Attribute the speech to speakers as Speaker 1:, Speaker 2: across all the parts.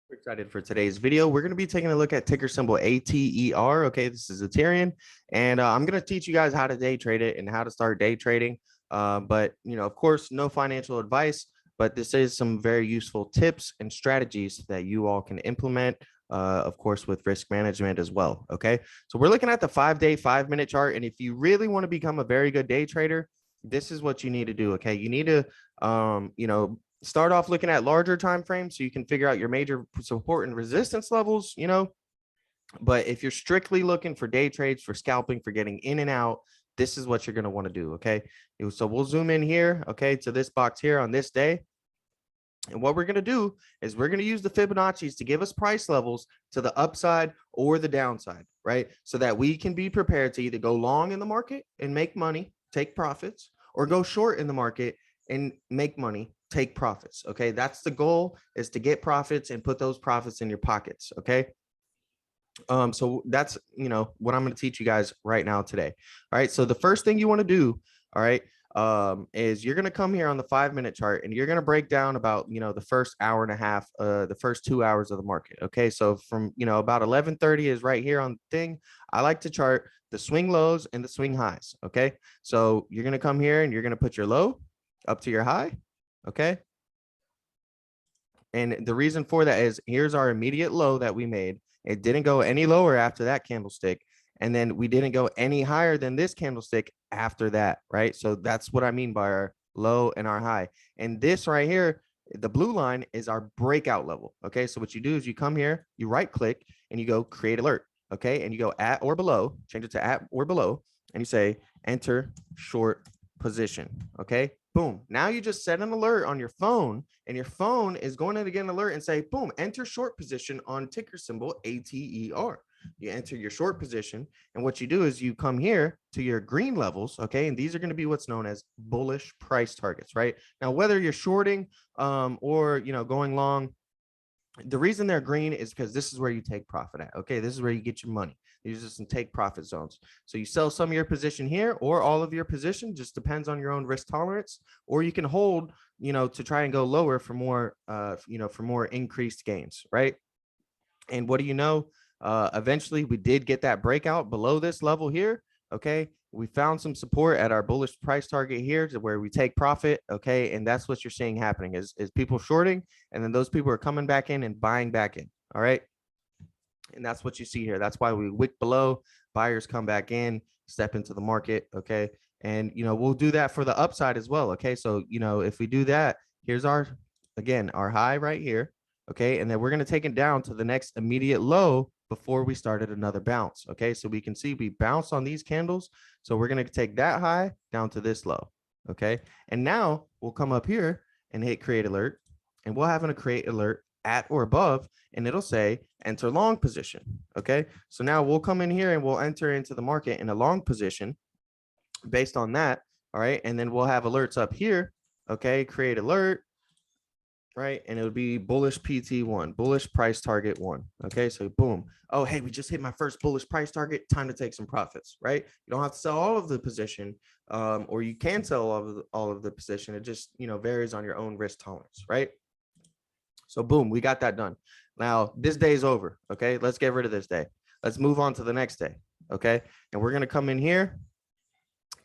Speaker 1: We're excited for today's video. We're going to be taking a look at ticker symbol ATER. Okay, this is Ethereum, and I'm going to teach you guys how to day trade it and how to start day trading. But of course, no financial advice, but this is some very useful tips and strategies that you all can implement. Of course, with risk management as well. Okay, so we're looking at the 5-day, 5-minute chart, and if you really want to become a very good day trader, this is what you need to do. Okay, you need to, start off looking at larger time frames so you can figure out your major support and resistance levels, but if you're strictly looking for day trades, for scalping, for getting in and out, this is what you're going to want to do. Okay, so we'll zoom in here, okay, to this box here on this day. And what we're going to do is we're going to use the Fibonacci's to give us price levels to the upside or the downside, right? So that we can be prepared to either go long in the market and make money, take profits, or go short in the market and make money, take profits. Okay, that's the goal, is to get profits and put those profits in your pockets. Okay, so that's what I'm going to teach you guys right now today. All right, so the first thing you want to do, all right, is you're going to come here on the 5-minute chart and you're going to break down about the first hour and a half, the first 2 hours of the market. Okay, so from about 11:30 is right here on the thing. I like to chart the swing lows and the swing highs. Okay, so you're going to come here and you're going to put your low up to your high. Okay, and the reason for that is here's our immediate low that we made. It didn't go any lower after that candlestick. And then we didn't go any higher than this candlestick after that, right? So that's what I mean by our low and our high. And this right here, the blue line, is our breakout level. Okay, so what you do is you come here, you right click, and you go create alert. Okay, and you go at or below, change it to at or below, and you say enter short position. Okay, boom. Now you just set an alert on your phone, and your phone is going to get an alert and say, boom, enter short position on ticker symbol ATER. You enter your short position, and what you do is you come here to your green levels. Okay, and these are going to be what's known as bullish price targets. Right now, whether you're shorting or going long, the reason they're green is because this is where you take profit at. Okay, this is where you get your money. These are some take profit zones. So you sell some of your position here or all of your position, just depends on your own risk tolerance, or you can hold to try and go lower for more for more increased gains, right? And what do you know? Eventually we did get that breakout below this level here. Okay, we found some support at our bullish price target here to where we take profit. Okay, and that's what you're seeing happening is people shorting, and then those people are coming back in and buying back in. All right, and that's what you see here. That's why we wick below, buyers come back in, step into the market. Okay, and we'll do that for the upside as well. Okay, so if we do that, here's our high right here. Okay, and then we're going to take it down to the next immediate low before we started another bounce. Okay, so we can see we bounced on these candles, so we're going to take that high down to this low. Okay, and now we'll come up here and hit create alert, and we'll have a create alert at or above, and it'll say enter long position. Okay, so now we'll come in here and we'll enter into the market in a long position based on that. All right, and then we'll have alerts up here. Okay, create alert, right? And it would be bullish PT1, bullish price target 1. Okay, so boom. Oh, hey, we just hit my first bullish price target. Time to take some profits, right? You don't have to sell all of the position, or you can sell all of the position. It just varies on your own risk tolerance, right? So boom, we got that done. Now this day is over. Okay, let's get rid of this day. Let's move on to the next day. Okay, and we're gonna come in here,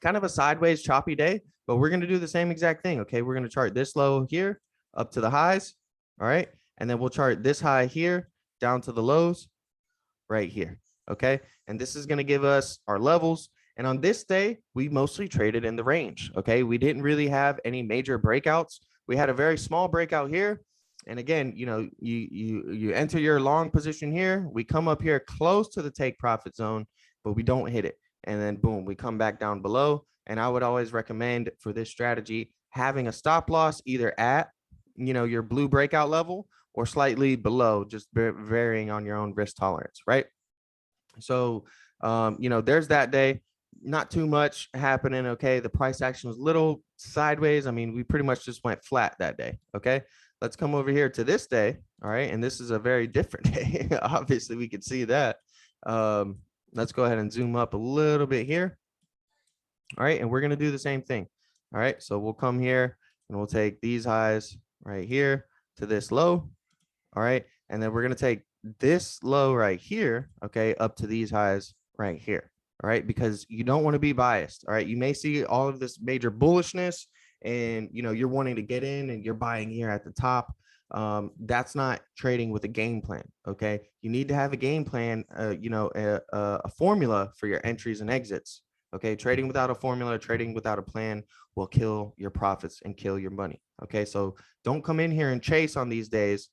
Speaker 1: kind of a sideways choppy day, but we're gonna do the same exact thing. Okay, we're gonna chart this low here up to the highs. All right, and then we'll chart this high here down to the lows right here. Okay, and this is going to give us our levels, and on this day we mostly traded in the range. Okay, we didn't really have any major breakouts. We had a very small breakout here, and again, you enter your long position here, we come up here close to the take profit zone, but we don't hit it, and then boom, we come back down below. And I would always recommend for this strategy having a stop loss either at your blue breakout level or slightly below, just varying on your own risk tolerance, right? So there's that day. Not too much happening. Okay, the price action was a little sideways. I mean, we pretty much just went flat that day. Okay, let's come over here to this day. All right, and this is a very different day. Obviously we could see that. Let's go ahead and zoom up a little bit here. All right, and we're going to do the same thing. All right, so we'll come here and we'll take these highs right here to this low. All right, And then we're going to take this low right here, okay, up to these highs right here. All right, because you don't want to be biased. All right, you may see all of this major bullishness and you're wanting to get in and you're buying here at the top. That's not trading with a game plan. Okay, you need to have a game plan, a formula for your entries and exits. Okay, trading without a formula, trading without a plan will kill your profits and kill your money. Okay, so don't come in here and chase on these days,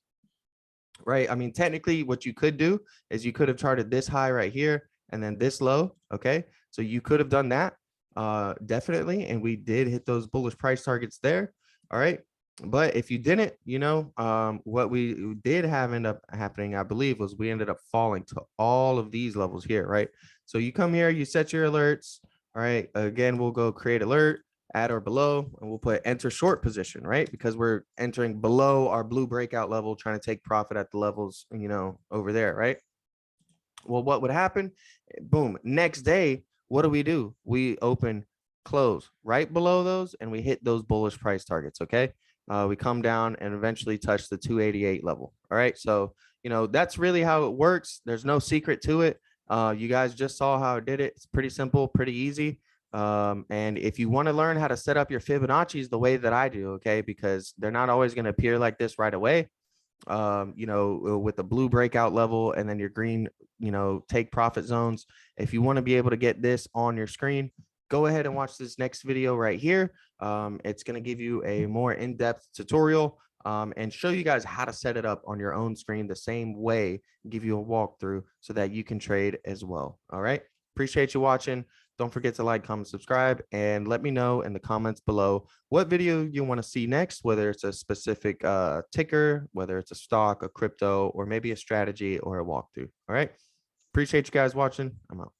Speaker 1: right? I mean, technically what you could do is you could have charted this high right here and then this low. Okay, so you could have done that, definitely, and we did hit those bullish price targets there. All right, but if you didn't, what we did have end up happening, I believe, was we ended up falling to all of these levels here, right? So you come here, you set your alerts. All right, again, we'll go create alert, at or below, and we'll put enter short position, right? Because we're entering below our blue breakout level, trying to take profit at the levels, over there, right? Well, what would happen? Boom. Next day, what do? We open close right below those and we hit those bullish price targets. Okay. We come down and eventually touch the 288 level. All right. So, that's really how it works. There's no secret to it. You guys just saw how I did it. It's pretty simple, pretty easy. And if you want to learn how to set up your Fibonacci's the way that I do, okay, because they're not always going to appear like this right away, with the blue breakout level and then your green, take profit zones. If you want to be able to get this on your screen, go ahead and watch this next video right here. It's going to give you a more in-depth tutorial and show you guys how to set it up on your own screen the same way, give you a walkthrough so that you can trade as well. All right. Appreciate you watching. Don't forget to like, comment, subscribe, and let me know in the comments below what video you want to see next, whether it's a specific ticker, whether it's a stock, a crypto, or maybe a strategy or a walkthrough. All right. Appreciate you guys watching. I'm out.